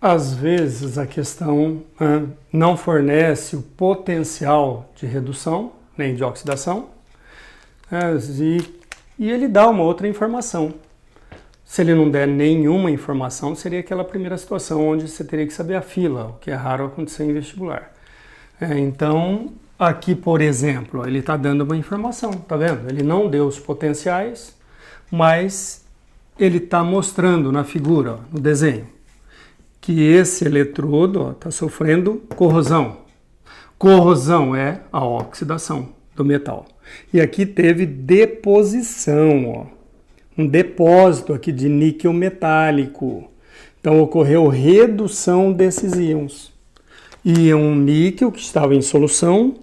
Às vezes a questão não fornece o potencial de redução, nem de oxidação, e ele dá uma outra informação. Se ele não der nenhuma informação, seria aquela primeira situação onde você teria que saber a fila, o que é raro acontecer em vestibular. Então, aqui, por exemplo, ele está dando uma informação, tá vendo? Ele não deu os potenciais, mas ele está mostrando na figura, no desenho, que esse eletrodo está sofrendo corrosão. Corrosão é a oxidação do metal. E aqui teve deposição, ó. Um depósito aqui de níquel metálico. Então ocorreu redução desses íons. Íon níquel, que estava em solução,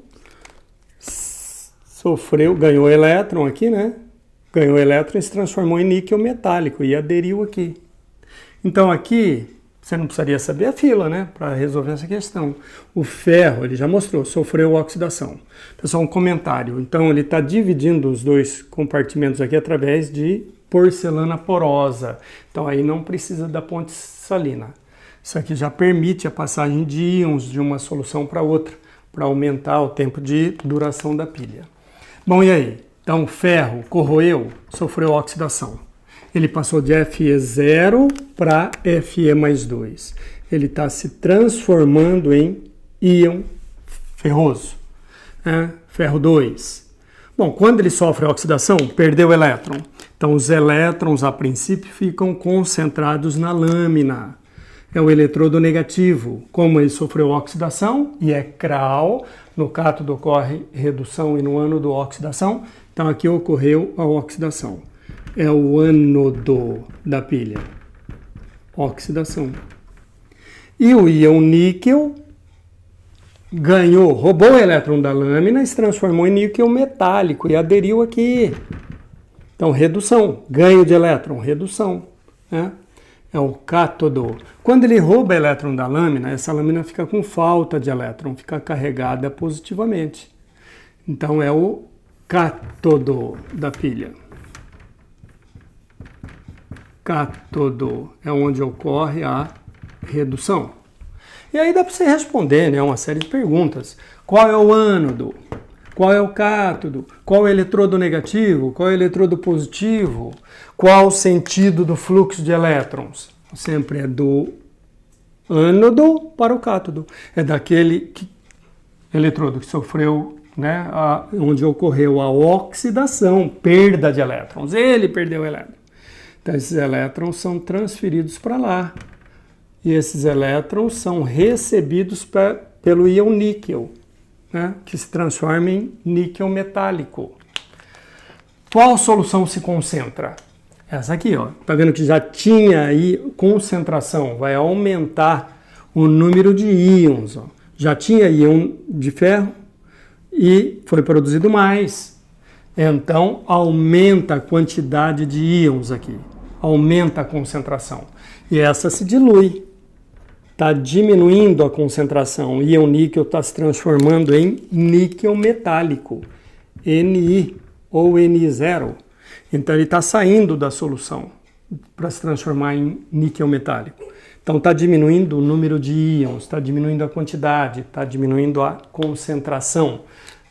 ganhou elétron aqui, né? Ganhou elétron e se transformou em níquel metálico e aderiu aqui. Então aqui você não precisaria saber a fila, né? Para resolver essa questão. O ferro, ele já mostrou, sofreu oxidação. Pessoal, um comentário. Então ele está dividindo os dois compartimentos aqui através de porcelana porosa. Então aí não precisa da ponte salina. Isso aqui já permite a passagem de íons de uma solução para outra, para aumentar o tempo de duração da pilha. Bom, e aí? Então o ferro corroeu, sofreu oxidação. Ele passou de Fe0 para Fe+2. Ele está se transformando em íon ferroso, ferro 2. Bom, quando ele sofre oxidação, perdeu elétron. Então os elétrons, a princípio, ficam concentrados na lâmina. É o eletrodo negativo. Como ele sofreu oxidação e é CRAL, no cátodo ocorre redução e no ânodo oxidação. Então aqui ocorreu a oxidação. É o ânodo da pilha. Oxidação. E o íon níquel roubou o elétron da lâmina e se transformou em níquel metálico e aderiu aqui. Então, redução, ganho de elétron, redução, né? É o cátodo. Quando ele rouba elétron da lâmina, essa lâmina fica com falta de elétron, fica carregada positivamente. Então, é o cátodo da pilha. Cátodo é onde ocorre a redução. E aí dá para você responder, né, uma série de perguntas. Qual é o ânodo? Qual é o cátodo? Qual é o eletrodo negativo? Qual é o eletrodo positivo? Qual o sentido do fluxo de elétrons? Sempre é do ânodo para o cátodo. É daquele eletrodo que sofreu, né, onde ocorreu a oxidação, perda de elétrons. Ele perdeu elétrons. Então esses elétrons são transferidos para lá. E esses elétrons são recebidos pelo íon níquel, né, que se transforma em níquel metálico. Qual solução se concentra? Essa aqui, ó. Tá vendo que já tinha aí concentração, vai aumentar o número de íons, ó. Já tinha íon de ferro e foi produzido mais. Então aumenta a quantidade de íons aqui, aumenta a concentração. E essa se dilui. Está diminuindo a concentração. O íon níquel está se transformando em níquel metálico, Ni ou Ni0. Então ele está saindo da solução para se transformar em níquel metálico. Então está diminuindo o número de íons, está diminuindo a quantidade, está diminuindo a concentração,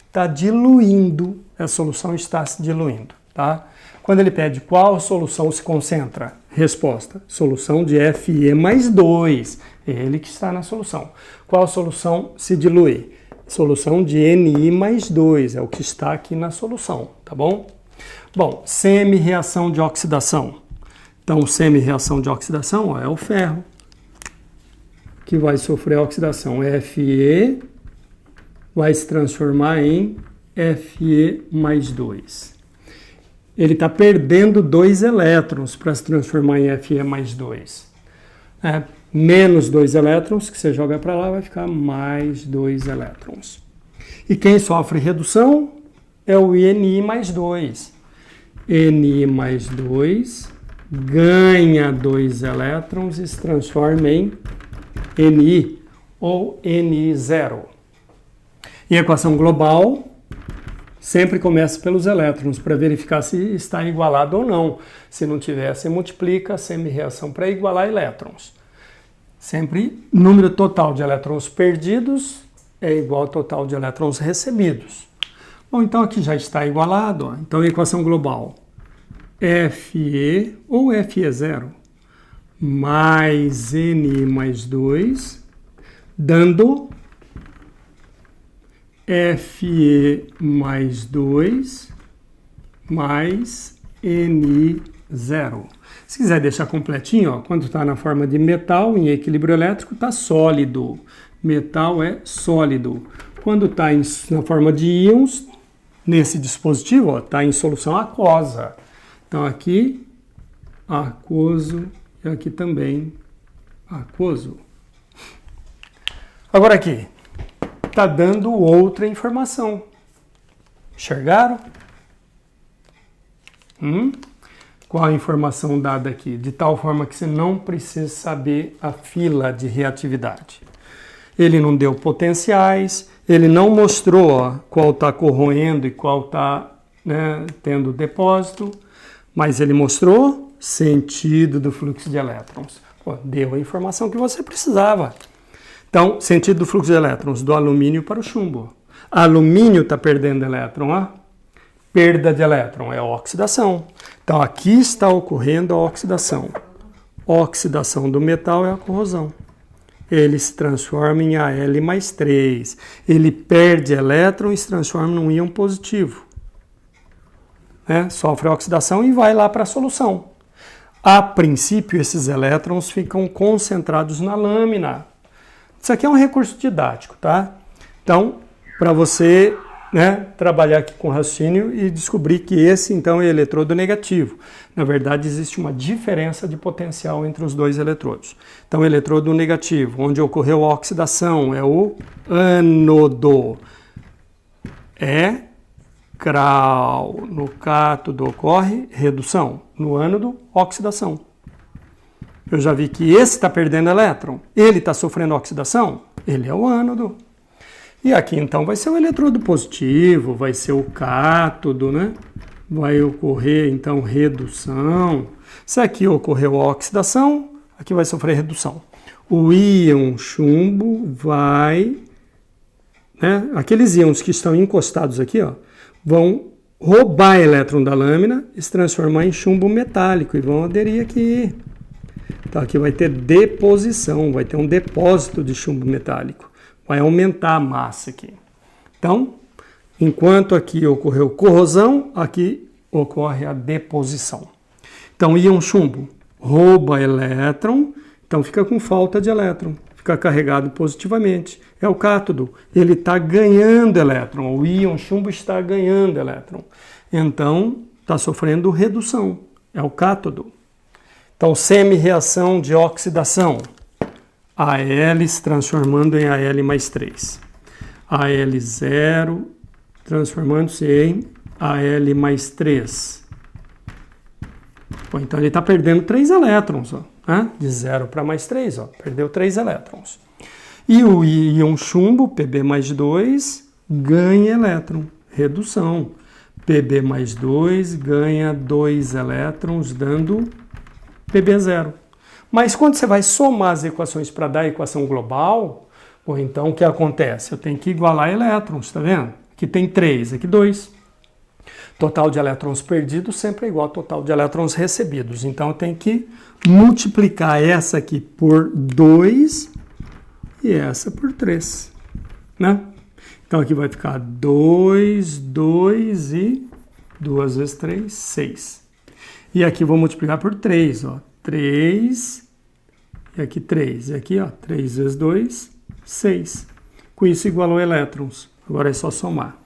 está diluindo, a solução está se diluindo, tá? Quando ele pede qual solução se concentra, resposta, solução de Fe+2, ele que está na solução. Qual solução se dilui? Solução de Ni+2, é o que está aqui na solução, tá bom? Bom, semi-reação de oxidação. Então, semi-reação de oxidação é o ferro, que vai sofrer oxidação. Fe vai se transformar em Fe+2. Ele está perdendo 2 elétrons para se transformar em Fe+2. Menos 2 elétrons, que você joga para lá, vai ficar mais 2 elétrons. E quem sofre redução é o Ni+2. Ni+2 ganha 2 elétrons e se transforma em Ni ou Ni0. E a equação global sempre começa pelos elétrons para verificar se está igualado ou não. Se não tiver, você multiplica a semi-reação para igualar elétrons. Sempre número total de elétrons perdidos é igual ao total de elétrons recebidos. Bom, então aqui já está igualado. Ó. Então a equação global Fe ou Fe0 mais Ni mais 2, dando Fe mais 2 mais Ni0. Se quiser deixar completinho, ó, quando está na forma de metal, em equilíbrio elétrico, está sólido. Metal é sólido. Quando está na forma de íons, nesse dispositivo, está em solução aquosa. Então aqui, aquoso, e aqui também aquoso. Agora aqui, está dando outra informação. Enxergaram? Qual a informação dada aqui? De tal forma que você não precisa saber a fila de reatividade. Ele não deu potenciais, ele não mostrou ó, qual está corroendo e qual está tendo depósito, mas ele mostrou sentido do fluxo de elétrons. Pô, deu a informação que você precisava. Então, sentido do fluxo de elétrons do alumínio para o chumbo. Alumínio está perdendo elétron, ó. Perda de elétron é oxidação. Então, aqui está ocorrendo a oxidação. Oxidação do metal é a corrosão. Ele se transforma em Al mais 3. Ele perde elétron e se transforma num íon positivo. Sofre oxidação e vai lá para a solução. A princípio, esses elétrons ficam concentrados na lâmina. Isso aqui é um recurso didático, tá? Então, para você trabalhar aqui com raciocínio e descobrir que esse, então, é eletrodo negativo. Na verdade, existe uma diferença de potencial entre os dois eletrodos. Então, eletrodo negativo, onde ocorreu a oxidação, é o ânodo. Grau. No cátodo ocorre redução. No ânodo, oxidação. Eu já vi que esse está perdendo elétron. Ele está sofrendo oxidação? Ele é o ânodo. E aqui, então, vai ser o eletrodo positivo, vai ser o cátodo, Vai ocorrer, então, redução. Se aqui ocorreu oxidação, aqui vai sofrer redução. O íon chumbo vai... Aqueles íons que estão encostados aqui, ó, vão roubar elétron da lâmina e se transformar em chumbo metálico e vão aderir aqui. Então, aqui vai ter deposição, vai ter um depósito de chumbo metálico. Vai aumentar a massa aqui. Então, enquanto aqui ocorreu corrosão, aqui ocorre a deposição. Então, íon chumbo rouba elétron, então fica com falta de elétron, fica carregado positivamente. É o cátodo, ele está ganhando elétron, o íon chumbo está ganhando elétron. Então, está sofrendo redução, é o cátodo. Então, semi-reação de oxidação. Al se transformando em Al mais 3. Al0 transformando-se em Al mais 3. Bom, então ele está perdendo 3 elétrons. Ó, de 0 para mais 3. Ó, perdeu 3 elétrons. E o íon chumbo, Pb mais 2, ganha elétron. Redução. Pb mais 2 ganha 2 elétrons, dando Pb0. Mas quando você vai somar as equações para dar a equação global, então o que acontece? Eu tenho que igualar elétrons, tá vendo? Aqui tem 3, aqui 2. Total de elétrons perdidos sempre é igual ao total de elétrons recebidos. Então eu tenho que multiplicar essa aqui por 2 e essa por 3. Então aqui vai ficar 2, 2 e 2 vezes 3, 6. E aqui vou multiplicar por 3, ó. 3, e aqui 3, e aqui, ó, 3 vezes 2, 6. Com isso igualou elétrons. Agora é só somar.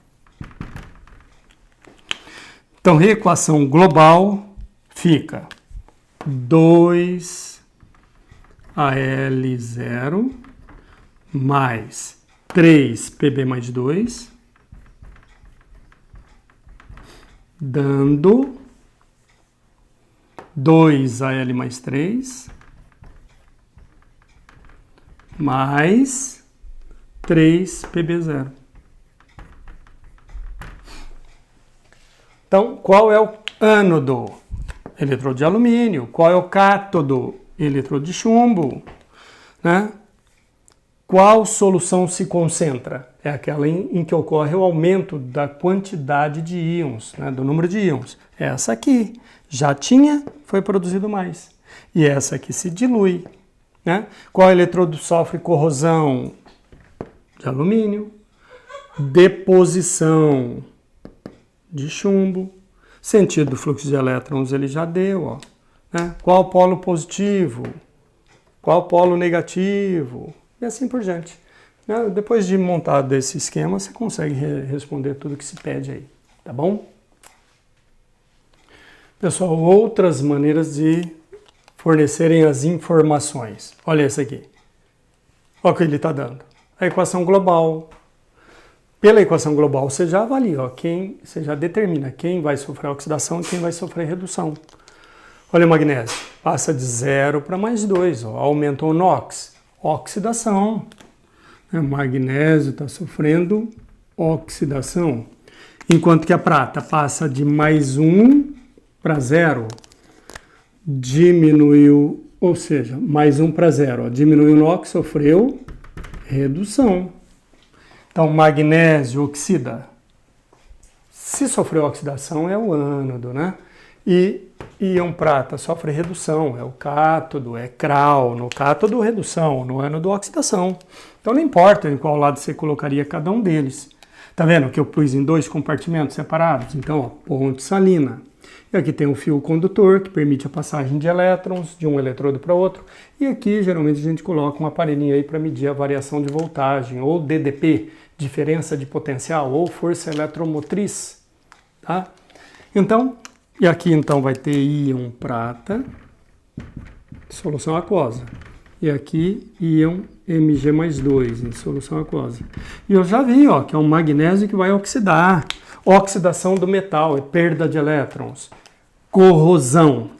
Então, equação global fica 2 Al0 mais 3 Pb mais 2, dando 2 Al mais 3, mais 3 Pb0. Então, qual é o ânodo? Eletrodo de alumínio. Qual é o cátodo? Eletrodo de chumbo. né? Qual solução se concentra? É aquela em que ocorre o aumento da quantidade de íons, né? Do número de íons. Essa aqui já tinha, foi produzido mais. E essa aqui se dilui, né? Qual eletrodo sofre corrosão? De alumínio. Deposição de chumbo. Sentido do fluxo de elétrons ele já deu, ó, né? Qual polo positivo? Qual polo negativo? E assim por diante. Né? Depois de montado esse esquema, você consegue responder tudo que se pede aí, tá bom? Pessoal, outras maneiras de fornecerem as informações. Olha esse aqui. Olha o que ele está dando. A equação global. Pela equação global, você já avalia, ó, você já determina quem vai sofrer oxidação e quem vai sofrer redução. Olha o magnésio. Passa de 0 para mais 2. Ó, aumentou o NOx. Oxidação. O magnésio está sofrendo oxidação. Enquanto que a prata passa de mais 1 para 0. Diminuiu, ou seja, mais 1 para 0. Ó, diminuiu o NOx, sofreu redução. Então, magnésio oxida. Se sofreu oxidação, é o ânodo, né? E íon prata sofre redução, é o cátodo, é CRAL. No cátodo, redução, no ânodo, oxidação. Então, não importa em qual lado você colocaria cada um deles. Tá vendo que eu pus em 2 compartimentos separados? Então, ó, ponte salina. E aqui tem um fio condutor que permite a passagem de elétrons de um eletrodo para outro. E aqui, geralmente, a gente coloca um aparelhinho aí para medir a variação de voltagem, ou DDP, diferença de potencial, ou força eletromotriz. Tá? Então, e aqui então vai ter íon prata, solução aquosa. E aqui íon Mg+2 em solução aquosa. E eu já vi, ó, que é um magnésio que vai oxidar. Oxidação do metal, é perda de elétrons. Corrosão.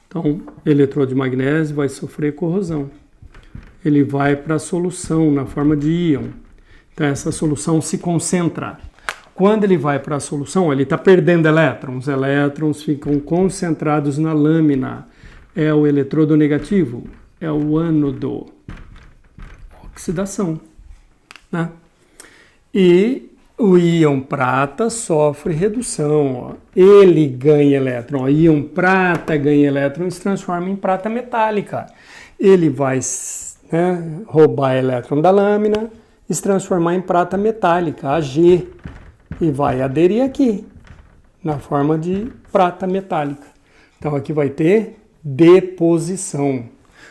Então, eletrodo de magnésio vai sofrer corrosão. Ele vai para a solução na forma de íon. Então, essa solução se concentra. Quando ele vai para a solução, ele está perdendo elétrons. Elétrons ficam concentrados na lâmina. É o eletrodo negativo. É o ânodo. Oxidação. Né? E o íon prata sofre redução. Ó. Ele ganha elétron. O íon prata ganha elétron e se transforma em prata metálica. Ele vai, né, roubar elétron da lâmina e se transformar em prata metálica, Ag, e vai aderir aqui, na forma de prata metálica. Então aqui vai ter deposição.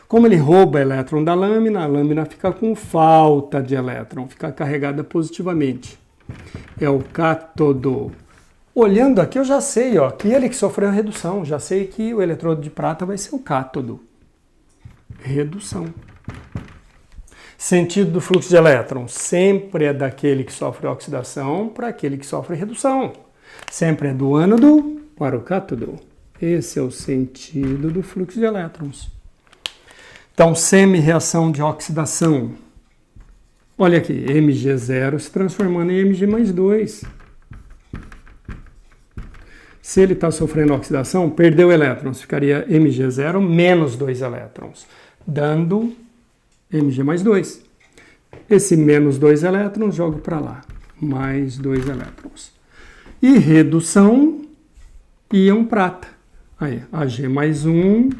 Como ele rouba elétron da lâmina, a lâmina fica com falta de elétron, fica carregada positivamente. É o cátodo. Olhando aqui eu já sei, ó, que ele que sofreu a redução, já sei que o eletrodo de prata vai ser o cátodo. Redução. Sentido do fluxo de elétrons sempre é daquele que sofre oxidação para aquele que sofre redução. Sempre é do ânodo para o cátodo. Esse é o sentido do fluxo de elétrons. Então, semi-reação de oxidação. Olha aqui, Mg0 se transformando em Mg+2. Se ele está sofrendo oxidação, perdeu elétrons, ficaria Mg0 menos 2 elétrons, dando Mg+2. Esse menos 2 elétrons jogo para lá, mais 2 elétrons. E redução, íon prata. Aí, Ag+1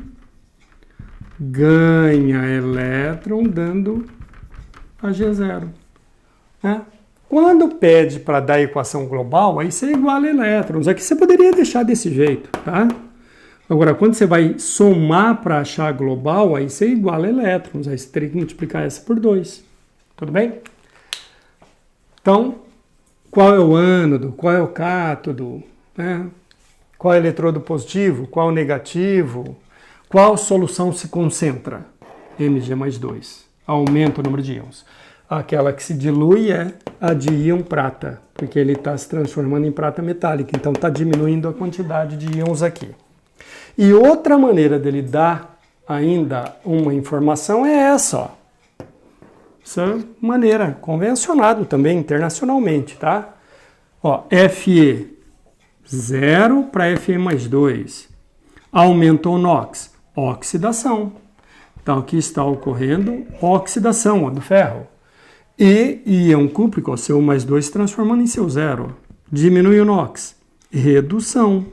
ganha elétron, dando Ag0. Né? Quando pede para dar a equação global, aí você iguala elétrons. Aqui você poderia deixar desse jeito, tá? Agora, quando você vai somar para achar a global, aí você iguala elétrons. Aí você teria que multiplicar essa por 2. Tudo bem? Então, qual é o ânodo? Qual é o cátodo? Né? Qual é o eletrodo positivo? Qual o negativo? Qual solução se concentra? Mg+2. Aumenta o número de íons. Aquela que se dilui é a de íon prata, porque ele está se transformando em prata metálica. Então, está diminuindo a quantidade de íons aqui. E outra maneira dele dar ainda uma informação é essa, ó. Essa maneira, convencionado também internacionalmente, tá? Ó, Fe 0 para Fe+2. Aumentou o NOx, oxidação. Então aqui está ocorrendo oxidação do ferro. E íon cúprico, seu 1 mais 2, transformando em seu 0. Diminui o NOx. Redução.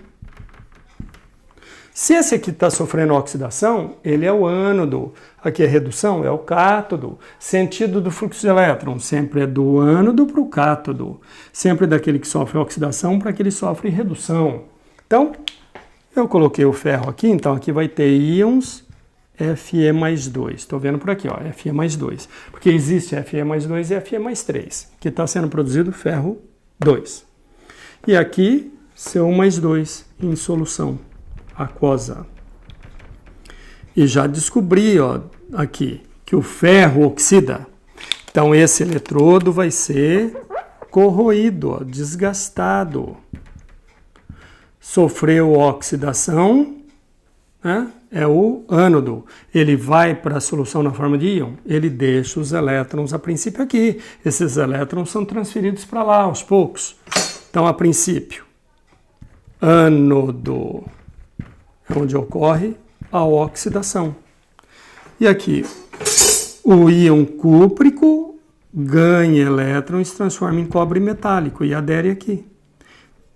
Se esse aqui está sofrendo oxidação, ele é o ânodo. Aqui é redução, é o cátodo. Sentido do fluxo de elétrons sempre é do ânodo para o cátodo. Sempre daquele que sofre oxidação para aquele que sofre redução. Então, eu coloquei o ferro aqui, então aqui vai ter íons Fe mais 2. Estou vendo por aqui, ó, Fe mais 2. Porque existe Fe mais 2 e Fe mais 3, que está sendo produzido ferro 2. E aqui, CO mais 2 em solução aquosa. E já descobri, ó, aqui, que o ferro oxida. Então, esse eletrodo vai ser corroído, ó, desgastado. Sofreu oxidação, né? É o ânodo. Ele vai para a solução na forma de íon, ele deixa os elétrons a princípio aqui. Esses elétrons são transferidos para lá aos poucos. Então, a princípio, ânodo é onde ocorre a oxidação. E aqui, o íon cúprico ganha elétrons e se transforma em cobre metálico e adere aqui.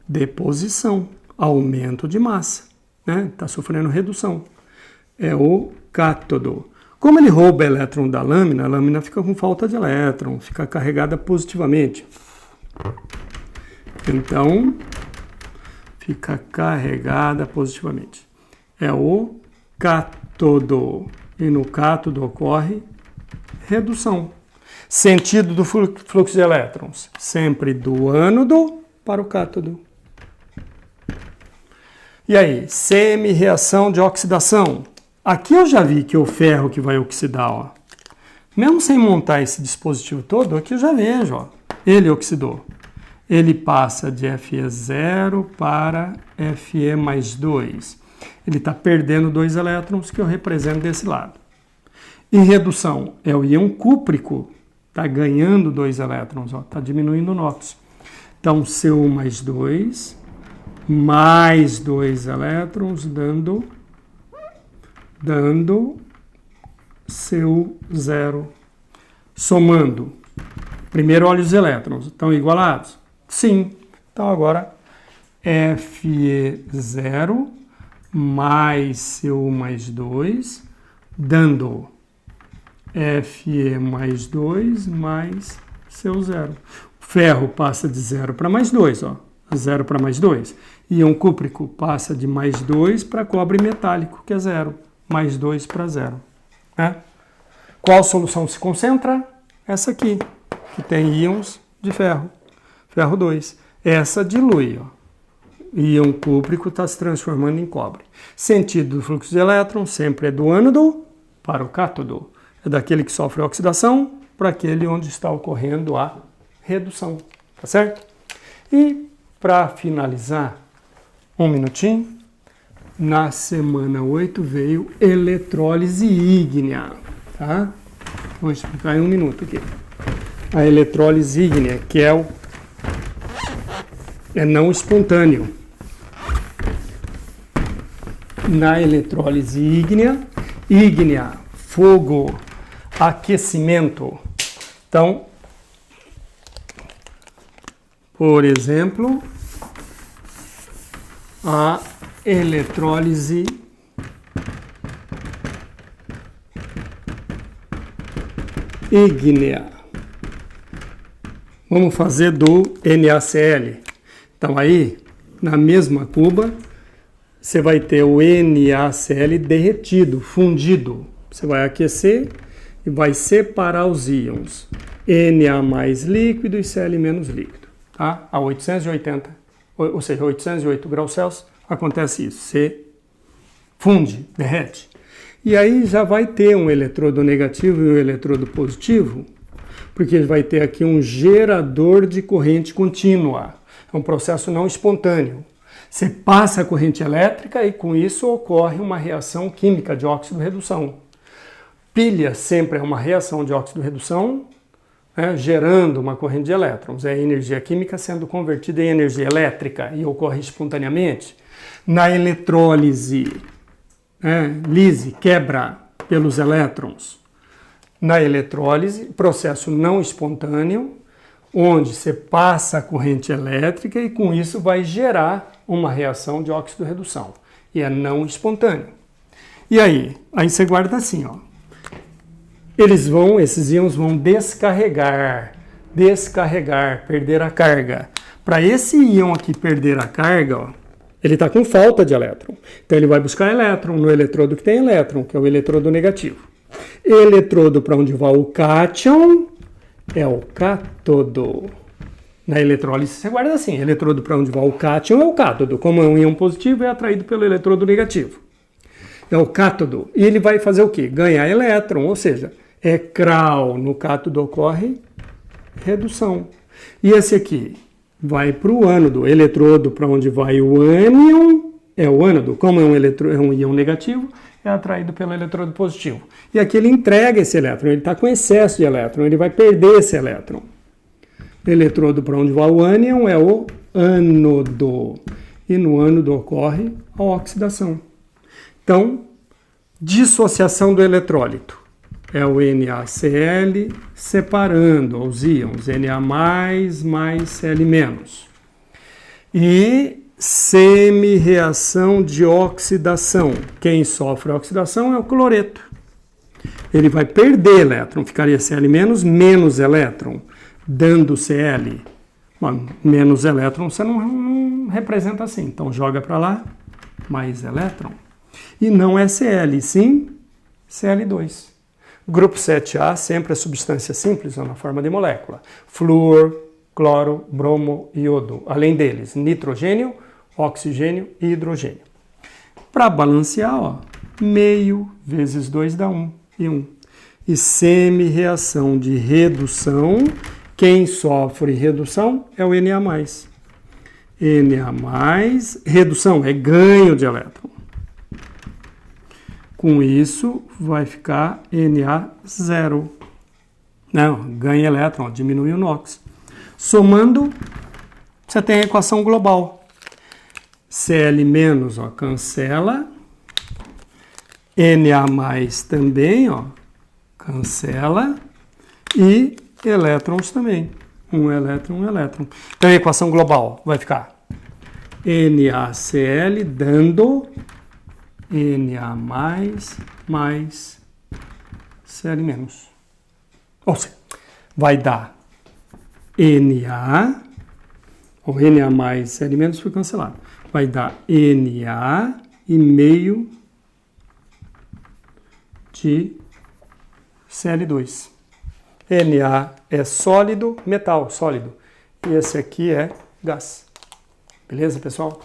Deposição, aumento de massa, né? Está sofrendo redução. É o cátodo. Como ele rouba elétron da lâmina, a lâmina fica com falta de elétron, fica carregada positivamente. Então, fica carregada positivamente. É o cátodo. E no cátodo ocorre redução. Sentido do fluxo de elétrons, sempre do ânodo para o cátodo. E aí, semi-reação de oxidação. Aqui eu já vi que o ferro que vai oxidar, ó. Mesmo sem montar esse dispositivo todo, aqui eu já vejo, ó. Ele oxidou. Ele passa de Fe0 para Fe mais 2. Ele está perdendo 2 elétrons que eu represento desse lado. E redução é o íon cúprico. Está ganhando 2 elétrons, está diminuindo o NOx. Então, CO mais 2, mais 2 elétrons, dando CO0. Somando. Primeiro, olha os elétrons. Estão igualados? Sim. Então, agora, Fe0 mais CO mais 2, dando Fe mais 2 mais CO0. O ferro passa de 0 para mais 2, ó. 0 para mais 2. Íon cúprico passa de mais 2 para cobre metálico, que é 0. Mais 2 para 0. Né? Qual solução se concentra? Essa aqui, que tem íons de ferro. Ferro 2. Essa dilui, ó. Íon cúprico está se transformando em cobre. Sentido do fluxo de elétrons sempre é do ânodo para o cátodo. É daquele que sofre oxidação para aquele onde está ocorrendo a redução. Tá certo? E para finalizar, um minutinho, na semana 8 veio eletrólise ígnea. Tá? Vou explicar em um minuto aqui. A eletrólise ígnea, que é não espontâneo. Na eletrólise ígnea, fogo, aquecimento. Então, por exemplo, a eletrólise ígnea. Vamos fazer do NaCl. Então aí, na mesma cuba, você vai ter o NaCl derretido, fundido. Você vai aquecer e vai separar os íons. Na mais líquido e Cl menos líquido. Tá? A 880, ou seja, 808 graus Celsius, acontece isso. Você funde, derrete. E aí já vai ter um eletrodo negativo e um eletrodo positivo, porque vai ter aqui um gerador de corrente contínua. É um processo não espontâneo. Você passa a corrente elétrica e com isso ocorre uma reação química de óxido-redução. Pilha sempre é uma reação de óxido-redução, né, gerando uma corrente de elétrons. É a energia química sendo convertida em energia elétrica e ocorre espontaneamente. Na eletrólise, lise, quebra pelos elétrons. Na eletrólise, processo não espontâneo, onde você passa a corrente elétrica e com isso vai gerar uma reação de óxido-redução. E é não espontâneo. E aí você guarda assim, ó. Esses íons vão descarregar, perder a carga. Para esse íon aqui perder a carga, ó, ele está com falta de elétron. Então ele vai buscar elétron no eletrodo que tem elétron, que é o eletrodo negativo. Eletrodo para onde vai o cátion é o cátodo. Na eletrólise você guarda assim, eletrodo para onde vai o cátion é o cátodo. Como é um íon positivo, é atraído pelo eletrodo negativo. É o cátodo. E ele vai fazer o quê? Ganhar elétron, ou seja, é CRAL. No cátodo ocorre redução. E esse aqui vai para o ânodo. Eletrodo para onde vai o ânion é o ânodo. Como é um íon negativo, é atraído pelo eletrodo positivo. E aqui ele entrega esse elétron, ele está com excesso de elétron, ele vai perder esse elétron. Eletrodo para onde vai o ânion é o ânodo. E no ânodo ocorre a oxidação. Então, dissociação do eletrólito. É o NaCl separando os íons Na+, mais Cl-. E semi-reação de oxidação. Quem sofre a oxidação é o cloreto. Ele vai perder elétron, ficaria Cl- menos elétron, dando Cl. Bom, menos elétron você não representa assim, então joga para lá, mais elétron. E não é Cl, sim Cl2. Grupo 7A sempre é substância simples ou na forma de molécula. Flúor, cloro, bromo, iodo. Além deles, nitrogênio, oxigênio e hidrogênio. Para balancear, ó, meio vezes 2 dá 1 e 1. E semi-reação de redução, quem sofre redução é o Na+. Na+, redução é ganho de elétron. Com isso, vai ficar Na0. Não, ganha elétron, diminui o NOx. Somando, você tem a equação global. Cl- ó, cancela. Na+ também, ó, cancela. E elétrons também. Um elétron. Então a equação global vai ficar NaCl dando Na+, mais Cl-. Ou seja, vai dar Na, ou Na mais Cl- foi cancelado. Vai dar Na e meio de Cl2. Na é sólido, metal, sólido. E esse aqui é gás. Beleza, pessoal?